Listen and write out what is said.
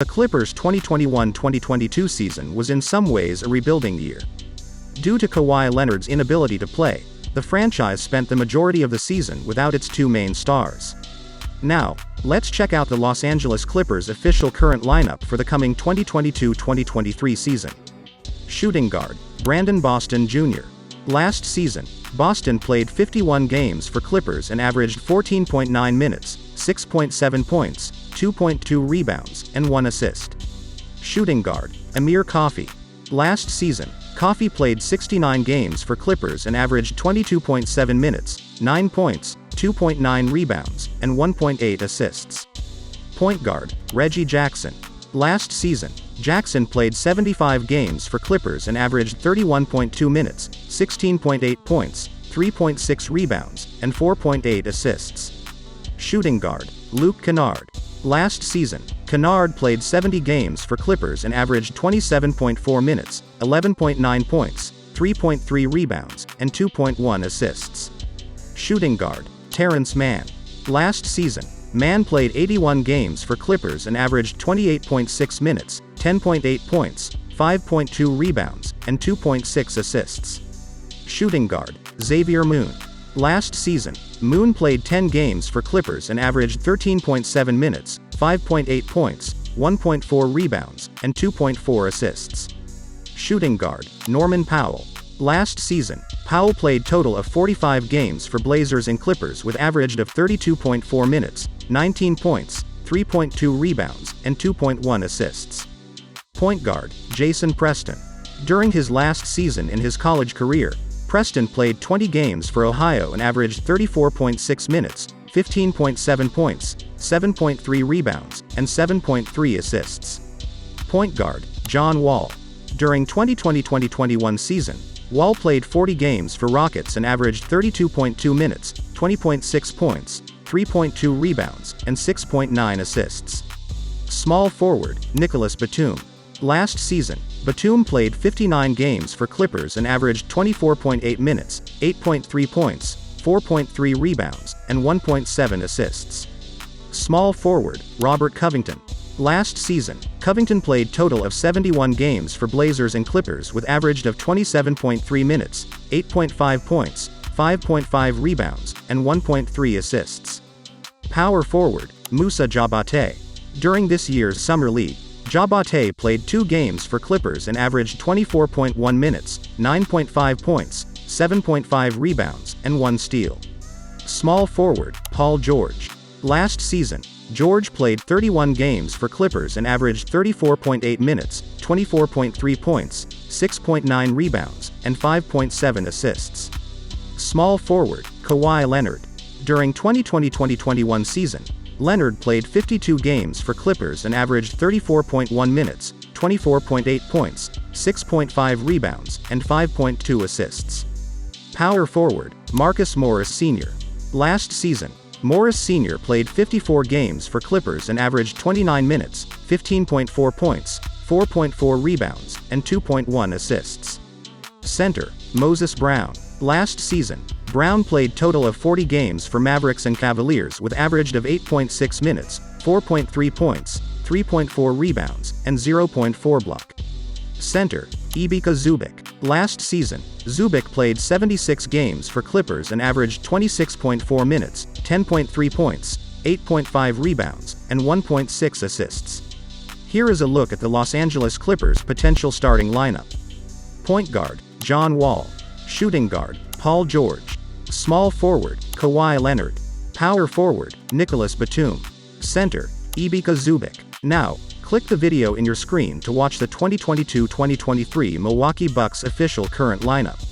The Clippers' 2021-2022 season was in some ways a rebuilding year. Due to Kawhi Leonard's inability to play, the franchise spent the majority of the season without its two main stars. Now, let's check out the Los Angeles Clippers' official current lineup for the coming 2022-2023 season. Shooting guard, Brandon Boston Jr. Last season, Boston played 51 games for Clippers and averaged 14.9 minutes, 6.7 points, 2.2 rebounds, and 1 assist. Shooting guard, Amir Coffey. Last season, Coffey played 69 games for Clippers and averaged 22.7 minutes, 9 points, 2.9 rebounds, and 1.8 assists. Point guard, Reggie Jackson. Last season, Jackson played 75 games for Clippers and averaged 31.2 minutes, 16.8 points, 3.6 rebounds, and 4.8 assists. Shooting guard, Luke Kennard. Last season, Kennard played 70 games for Clippers and averaged 27.4 minutes, 11.9 points, 3.3 rebounds, and 2.1 assists. Shooting guard, Terrence Mann. Last season, Mann played 81 games for Clippers and averaged 28.6 minutes, 10.8 points, 5.2 rebounds, and 2.6 assists. Shooting guard, Xavier Moon. Last season, Moon played 10 games for Clippers and averaged 13.7 minutes, 5.8 points, 1.4 rebounds, and 2.4 assists. Shooting guard, Norman Powell. Last season, Powell played total of 45 games for Blazers and Clippers with averaged of 32.4 minutes, 19 points, 3.2 rebounds, and 2.1 assists. Point guard, Jason Preston. During his last season in his college career, Preston played 20 games for Ohio and averaged 34.6 minutes, 15.7 points, 7.3 rebounds, and 7.3 assists. Point guard, John Wall. During 2020-2021 season, Wall played 40 games for Rockets and averaged 32.2 minutes, 20.6 points, 3.2 rebounds, and 6.9 assists. Small forward, Nicholas Batum. Last season, Batum played 59 games for Clippers and averaged 24.8 minutes, 8.3 points, 4.3 rebounds, and 1.7 assists. Small forward, Robert Covington. Last season, Covington played total of 71 games for Blazers and Clippers with averaged of 27.3 minutes, 8.5 points, 5.5 rebounds, and 1.3 assists. Power forward, Moussa Diabaté. During this year's Summer League, Diabaté played 2 games for Clippers and averaged 24.1 minutes, 9.5 points, 7.5 rebounds, and 1 steal. Small forward, Paul George. Last season, George played 31 games for Clippers and averaged 34.8 minutes, 24.3 points, 6.9 rebounds, and 5.7 assists. Small forward, Kawhi Leonard. During 2020-2021 season, Leonard played 52 games for Clippers and averaged 34.1 minutes, 24.8 points, 6.5 rebounds, and 5.2 assists. Power forward, Marcus Morris Sr. Last season, Morris Sr. played 54 games for Clippers and averaged 29 minutes, 15.4 points, 4.4 rebounds, and 2.1 assists. Center, Moses Brown. Last season, Brown played total of 40 games for Mavericks and Cavaliers with averaged of 8.6 minutes, 4.3 points, 3.4 rebounds, and 0.4 block. Center, Ivica Zubac. Last season, Zubac played 76 games for Clippers and averaged 26.4 minutes, 10.3 points, 8.5 rebounds, and 1.6 assists. Here is a look at the Los Angeles Clippers' potential starting lineup. Point guard, John Wall. Shooting guard, Paul George. Small forward, Kawhi Leonard. Power forward, Nicholas Batum. Center, Ivica Zubac. Now, click the video in your screen to watch the 2022-2023 Milwaukee Bucks official current lineup.